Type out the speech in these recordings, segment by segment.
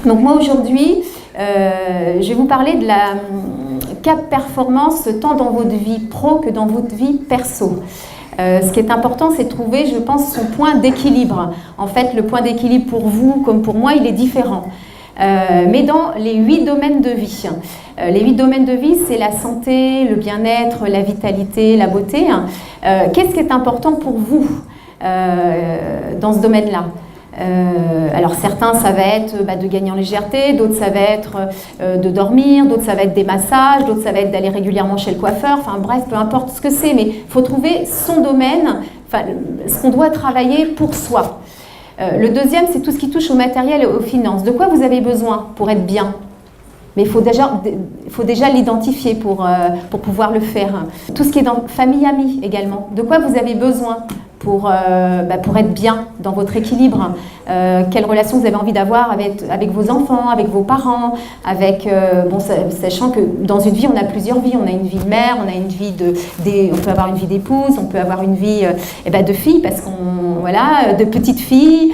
Donc moi aujourd'hui, je vais vous parler de la cap performance tant dans votre vie pro que dans votre vie perso. Ce qui est important, c'est de trouver, je pense, son point d'équilibre. En fait, le point d'équilibre pour vous comme pour moi, il est différent. Mais dans les 8 domaines de vie. Les 8 domaines de vie, c'est la santé, le bien-être, la vitalité, la beauté. Qu'est-ce qui est important pour vous dans ce domaine-là? Alors certains, ça va être de gagner en légèreté, d'autres, ça va être de dormir, d'autres, ça va être des massages, d'autres, ça va être d'aller régulièrement chez le coiffeur, enfin bref, peu importe ce que c'est, mais il faut trouver son domaine, ce qu'on doit travailler pour soi. Le deuxième, c'est tout ce qui touche au matériel et aux finances. De quoi vous avez besoin pour être bien? Mais il faut déjà l'identifier pour pouvoir le faire. Tout ce qui est dans famille, amis également. De quoi vous avez besoin pour être bien dans votre équilibre? Quelle relation vous avez envie d'avoir avec vos enfants, avec vos parents, sachant que dans une vie, on a plusieurs vies. On a une vie de mère, on a une vie on peut avoir une vie d'épouse, on peut avoir une vie de fille, parce de petite fille.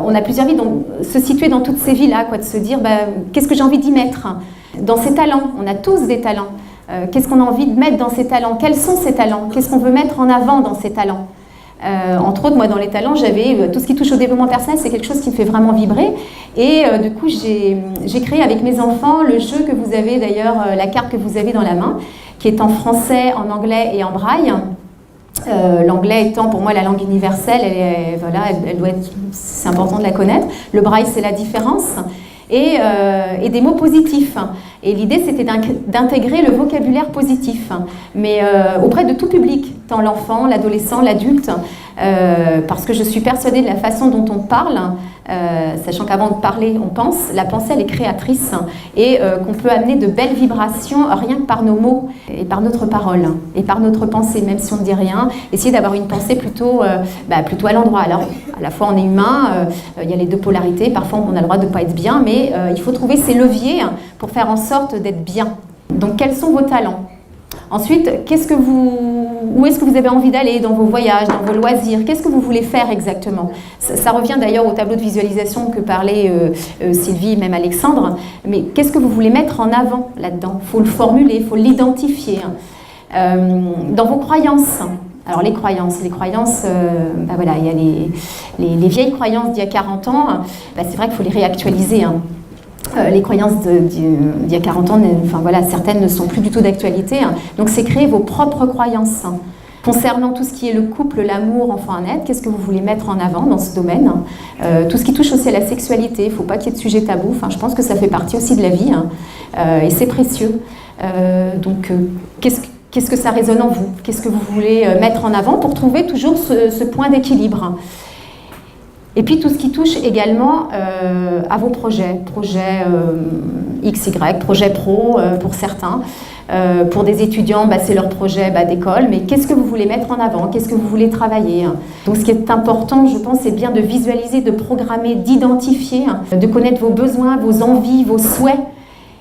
On a plusieurs vies, donc se situer dans toutes ces vies-là, de se dire qu'est-ce que j'ai envie d'y mettre dans ces talents. On a tous des talents. Qu'est-ce qu'on a envie de mettre dans ces talents? Quels sont ces talents? Qu'est-ce qu'on veut mettre en avant dans ces talents? Entre autres, moi, dans les talents, j'avais tout ce qui touche au développement personnel, c'est quelque chose qui me fait vraiment vibrer. Et du coup, j'ai créé avec mes enfants le jeu que vous avez d'ailleurs, la carte que vous avez dans la main, qui est en français, en anglais et en braille. L'anglais étant pour moi la langue universelle, c'est important de la connaître. Le braille, c'est la différence. Et des mots positifs. Et l'idée, c'était d'intégrer le vocabulaire positif, mais auprès de tout public, tant l'enfant, l'adolescent, l'adulte, parce que je suis persuadée de la façon dont on parle, sachant qu'avant de parler, on pense, la pensée, elle est créatrice, et qu'on peut amener de belles vibrations rien que par nos mots, et par notre parole, et par notre pensée, même si on ne dit rien, essayer d'avoir une pensée plutôt à l'endroit. Alors, à la fois, on est humain, il y a les deux polarités, parfois on a le droit de ne pas être bien, mais il faut trouver ces leviers pour faire en sorte d'être bien. Donc, quels sont vos talents? Ensuite, où est-ce que vous avez envie d'aller dans vos voyages, dans vos loisirs? Qu'est-ce que vous voulez faire exactement? Ça revient d'ailleurs au tableau de visualisation que parlait Sylvie, même Alexandre. Mais qu'est-ce que vous voulez mettre en avant là-dedans? Il faut le formuler, il faut l'identifier. Dans vos croyances. Alors les croyances, il y a les vieilles croyances d'il y a 40 ans, c'est vrai qu'il faut les réactualiser. Les croyances d'il y a 40 ans, certaines ne sont plus du tout d'actualité. Donc c'est créer vos propres croyances. Concernant tout ce qui est le couple, l'amour, enfant net, qu'est-ce que vous voulez mettre en avant dans ce domaine? Tout ce qui touche aussi à la sexualité, il ne faut pas qu'il y ait de sujet tabou. Je pense que ça fait partie aussi de la vie, et c'est précieux. Qu'est-ce que ça résonne en vous? Qu'est-ce que vous voulez mettre en avant pour trouver toujours ce point d'équilibre? Et puis tout ce qui touche également à vos projets XY, projets pro pour certains. Pour des étudiants, c'est leur projet d'école, mais qu'est-ce que vous voulez mettre en avant? Qu'est-ce que vous voulez travailler? Donc ce qui est important, je pense, c'est bien de visualiser, de programmer, d'identifier, de connaître vos besoins, vos envies, vos souhaits.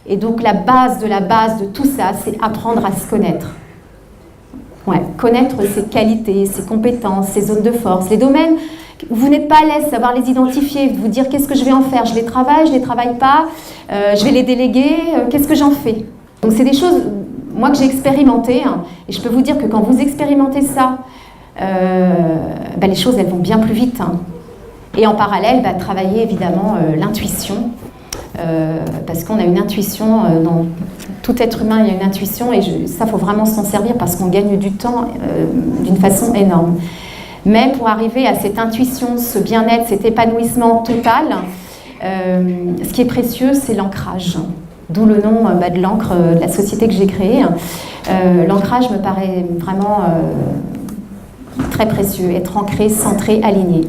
Et donc la base de tout ça, c'est apprendre à se connaître. Connaître ses qualités, ses compétences, ses zones de force, les domaines où vous n'êtes pas à l'aise, savoir les identifier, vous dire qu'est-ce que je vais en faire, je les travaille pas, je vais les déléguer, qu'est-ce que j'en fais? Donc c'est des choses, moi, que j'ai expérimentées, et je peux vous dire que quand vous expérimentez ça, les choses, elles vont bien plus vite. Et en parallèle, travailler évidemment l'intuition, parce qu'on a une intuition, dans tout être humain, il y a une intuition, et ça, il faut vraiment s'en servir parce qu'on gagne du temps d'une façon énorme. Mais pour arriver à cette intuition, ce bien-être, cet épanouissement total, ce qui est précieux, c'est l'ancrage. D'où le nom de l'encre de la société que j'ai créée. L'ancrage me paraît vraiment très précieux, être ancré, centré, aligné.